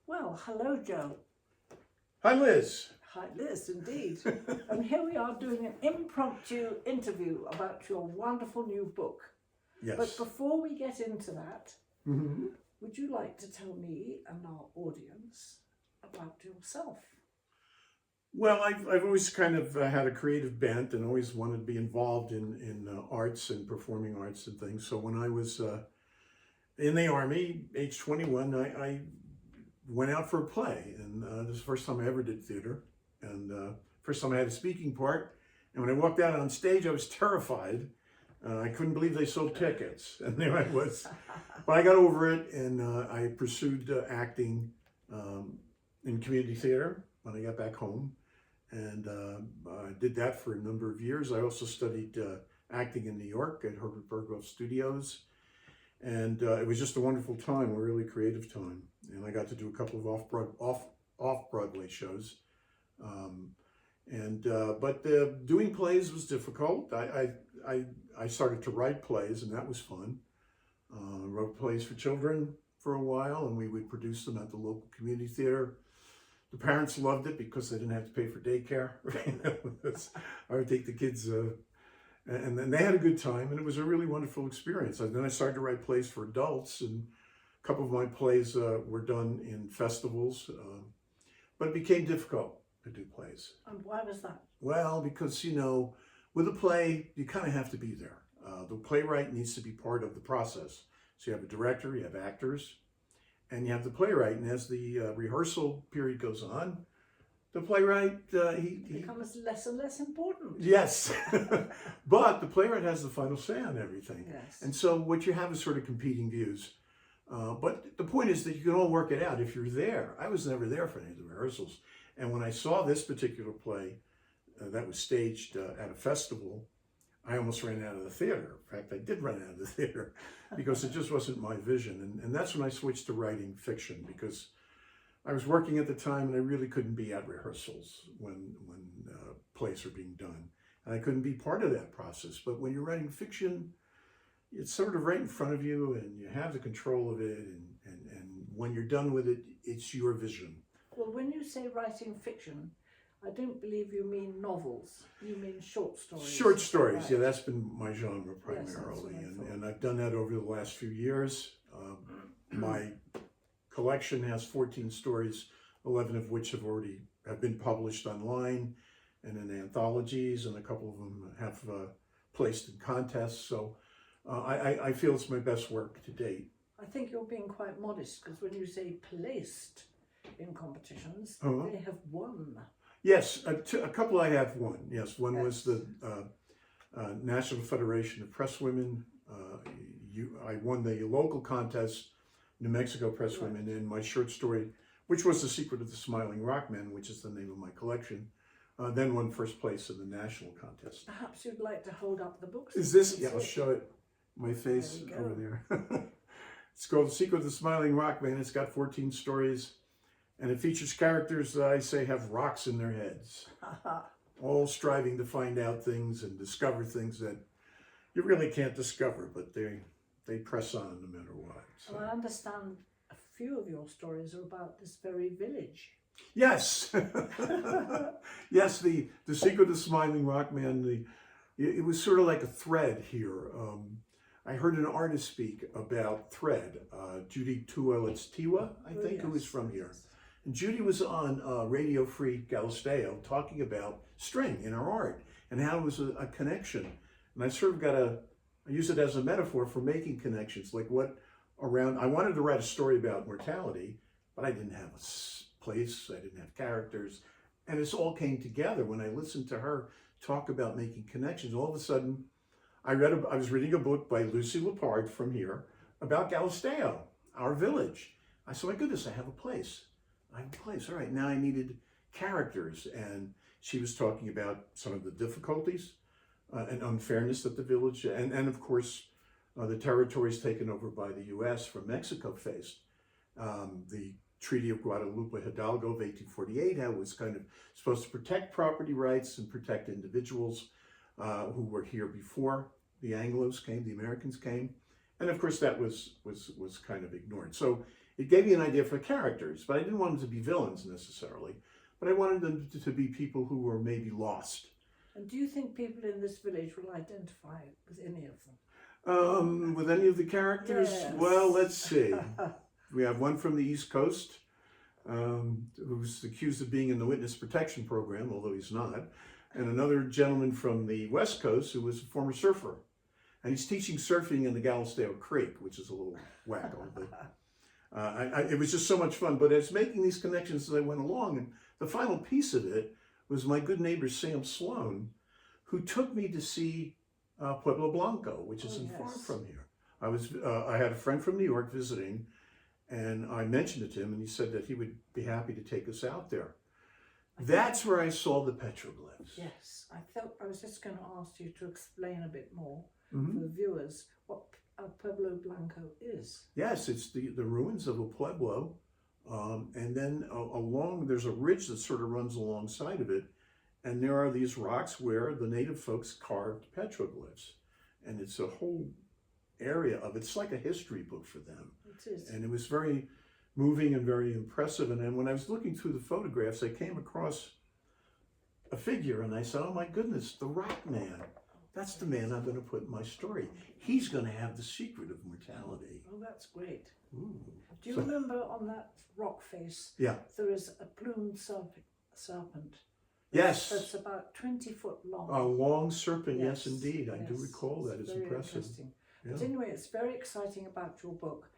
Well, hello, Joe. Hi, Liz. Hi, Liz, indeed. And here we are doing an impromptu interview about your wonderful new book. Yes. But before we get into that, Mm-hmm. would you like to tell me and our audience about yourself? Well, I've always kind of had a creative bent and always wanted to be involved in arts and performing arts and things. So when I was in the Army, age 21, I went out for a play. And this is the first time I ever did theater. And first time I had a speaking part. And when I walked out on stage, I was terrified. I couldn't believe they sold tickets. And there I was. But I got over it, and I pursued acting in community theater when I got back home. And I did that for a number of years. I also studied acting in New York at Herbert Berghoff Studios. And it was just a wonderful time, a really creative time. And I got to do a couple of off-Broadway shows. But doing plays was difficult. I started to write plays, and that was fun. Wrote plays for children for a while, and we would produce them at the local community theater. The parents loved it because they didn't have to pay for daycare. I would take the kids, and then they had a good time, and it was a really wonderful experience. And then I started to write plays for adults, and a couple of my plays were done in festivals, but it became difficult to do plays. And why was that? Well, because, with a play, you kind of have to be there. The playwright needs to be part of the process. So you have a director, you have actors, and you have the playwright. And as the rehearsal period goes on, the playwright, he becomes less and less important. Yes, but the playwright has the final say on everything. Yes. And so what you have is sort of competing views. But the point is that you can all work it out if you're there. I was never there for any of the rehearsals. And when I saw this particular play that was staged at a festival, I almost ran out of the theater. In fact, I did run out of the theater because it just wasn't my vision. And that's when I switched to writing fiction, because I was working at the time and I really couldn't be at rehearsals when plays were being done. And I couldn't be part of that process. But when you're writing fiction, it's sort of right in front of you and you have the control of it. And when you're done with it, it's your vision. Well, when you say writing fiction, I don't believe you mean novels. You mean short stories. Short stories, right. Yeah, that's been my genre primarily. Yes, and I've done that over the last few years. My collection has 14 stories, 11 of which have been published online and in anthologies, and a couple of them have placed in contests. So I feel it's my best work to date. I think you're being quite modest, because when you say placed in competitions, Uh-huh. they have won. Yes, a couple I have won. Yes, one was the National Federation of Presswomen. I won the local contest, New Mexico Presswomen, in my short story, which was The Secret of the Smiling Rockman, which is the name of my collection. Then won first place in the national contest. Perhaps you'd like to hold up the books. Is this? Yeah, I'll show it. My face There we over there. It's called The Secret of the Smiling Rockman. It's got 14 stories. And it features characters that I say have rocks in their heads, all striving to find out things and discover things that you really can't discover, but they press on no matter what. So. Well, I understand a few of your stories are about this very village. Yes, yes. The Secret of the Smiling Rockman. It was sort of like a thread here. I heard an artist speak about thread. Judy Tuwelitz-Tiwa, I think, who is from here. And Judy was on Radio Free Galisteo talking about string in our art and how it was a connection. And I sort of I use it as a metaphor for making connections. Like I wanted to write a story about mortality, but I didn't have a place, I didn't have characters. And this all came together when I listened to her talk about making connections. All of a sudden, I was reading a book by Lucy Lepard from here about Galisteo, our village. I said, my goodness, I have a place. All right, now I needed characters. And she was talking about some of the difficulties and unfairness that the village, and of course, the territories taken over by the U.S. from Mexico faced. The Treaty of Guadalupe Hidalgo of 1848 was kind of supposed to protect property rights and protect individuals who were here before the Anglos came, the Americans came. And of course, that was kind of ignored. So it gave me an idea for characters, but I didn't want them to be villains necessarily. But I wanted them to be people who were maybe lost. And do you think people in this village will identify with any of them? With any of the characters? Yes. Well, let's see. We have one from the East Coast, who's accused of being in the witness protection program, although he's not. And another gentleman from the West Coast who was a former surfer. And he's teaching surfing in the Galisteo Creek, which is a little wacko. But it was just so much fun. But I was making these connections as I went along. And the final piece of it was my good neighbor, Sam Sloan, who took me to see Pueblo Blanco, which isn't far from here. I had a friend from New York visiting, and I mentioned it to him, and he said that he would be happy to take us out there. That's where I saw the petroglyphs. Yes, I was just going to ask you to explain a bit more Mm-hmm. for the viewers what Pueblo Blanco is. Yes, it's the ruins of a pueblo, and then there's a ridge that sort of runs alongside of it, and there are these rocks where the native folks carved petroglyphs, and it's a whole area of it's like a history book for them. It is. And it was very moving and very impressive. And then when I was looking through the photographs, I came across a figure, and I said, "Oh my goodness, the Rock Man. That's the man I'm going to put in my story. He's going to have the secret of mortality." Oh, that's great. Ooh. Do you remember on that rock face, Yeah. there is a plumed serpent? Yes. That's about 20 foot long. A long serpent, yes, Yes, indeed. I do yes. recall that. It's very impressive. interesting. Yeah. But anyway, it's very exciting about your book,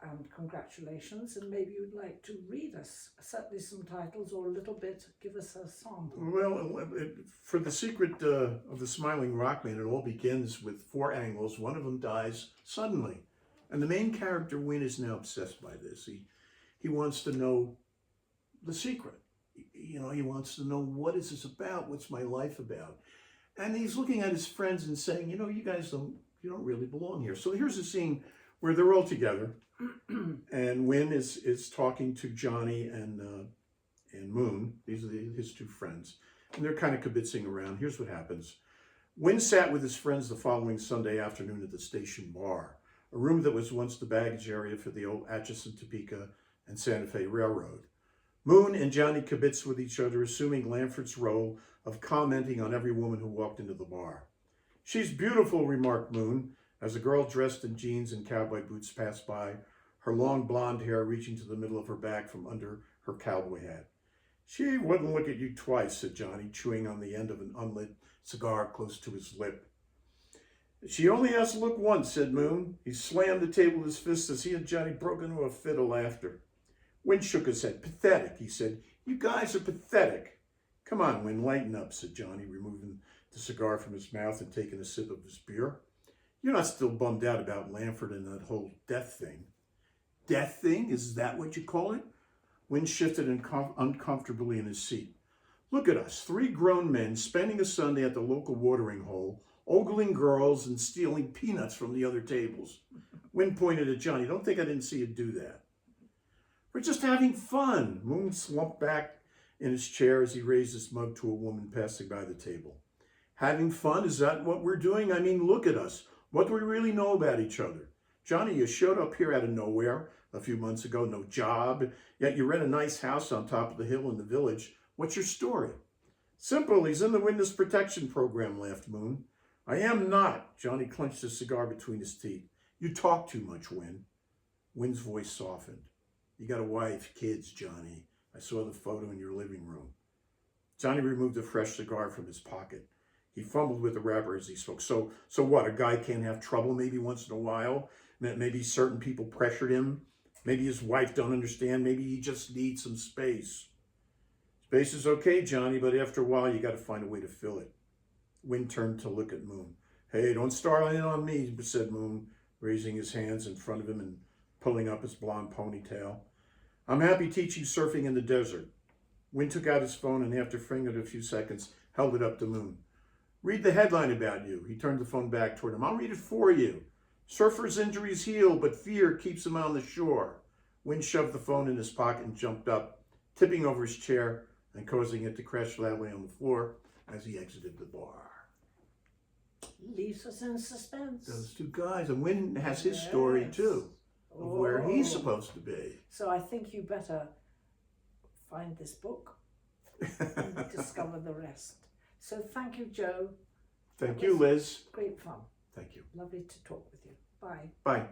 and congratulations. And maybe you'd like to read us certainly some titles or a little bit, give us a sample. Well, for the secret of the Smiling Rockman, it all begins with 4 angles. One of them dies suddenly. And the main character, Win, is now obsessed by this. He wants to know the secret. You know, he wants to know, what is this about? What's my life about? And he's looking at his friends and saying, you know, you don't really belong here. So here's a scene where they're all together. And Win is talking to Johnny and Moon. These are his 2 friends. And they're kind of kibitzing around. Here's what happens. Win sat with his friends the following Sunday afternoon at the station bar, a room that was once the baggage area for the old Atchison, Topeka, and Santa Fe Railroad. Moon and Johnny kibitzed with each other, assuming Lanford's role of commenting on every woman who walked into the bar. "She's beautiful," remarked Moon, as a girl dressed in jeans and cowboy boots passed by, her long blonde hair reaching to the middle of her back from under her cowboy hat. "She wouldn't look at you twice," said Johnny, chewing on the end of an unlit cigar close to his lip. "She only has to look once," said Moon. He slammed the table with his fist as he and Johnny broke into a fit of laughter. Win shook his head. "Pathetic," he said. "You guys are pathetic." "Come on, Win, lighten up," said Johnny, removing the cigar from his mouth and taking a sip of his beer. "You're not still bummed out about Lanford and that whole death thing." "Death thing? Is that what you call it?" Win shifted uncomfortably in his seat. "Look at us, 3 grown men spending a Sunday at the local watering hole, ogling girls and stealing peanuts from the other tables." Win pointed at Johnny. "Don't think I didn't see you do that." "We're just having fun." Moon slumped back in his chair as he raised his mug to a woman passing by the table. "Having fun? Is that what we're doing? I mean, look at us. What do we really know about each other? Johnny, you showed up here out of nowhere a few months ago, no job, yet you rent a nice house on top of the hill in the village. What's your story?" "Simple, he's in the witness protection program," laughed Moon. "I am not." Johnny clenched his cigar between his teeth. "You talk too much, Win." Win's voice softened. "You got a wife, kids, Johnny. I saw the photo in your living room." Johnny removed a fresh cigar from his pocket. He fumbled with the wrapper as he spoke. So what? A guy can't have trouble maybe once in a while? Maybe certain people pressured him? Maybe his wife don't understand? Maybe he just needs some space? "Space is okay, Johnny, but after a while you got to find a way to fill it." Win turned to look at Moon. "Hey, don't start in on me," said Moon, raising his hands in front of him and pulling up his blonde ponytail. "I'm happy teaching surfing in the desert." Win took out his phone and after fingering it a few seconds, held it up to Moon. "Read the headline about you." He turned the phone back toward him. "I'll read it for you. Surfer's injuries heal, but fear keeps him on the shore." Win shoved the phone in his pocket and jumped up, tipping over his chair and causing it to crash loudly on the floor as he exited the bar. Leaves us in suspense. Those 2 guys, and Win has his story too. of where he's Oh. supposed to be. So I think you better find this book and discover the rest. So thank you, Joe. Thank you, Liz. Great fun. Thank you. Lovely to talk with you. Bye. Bye.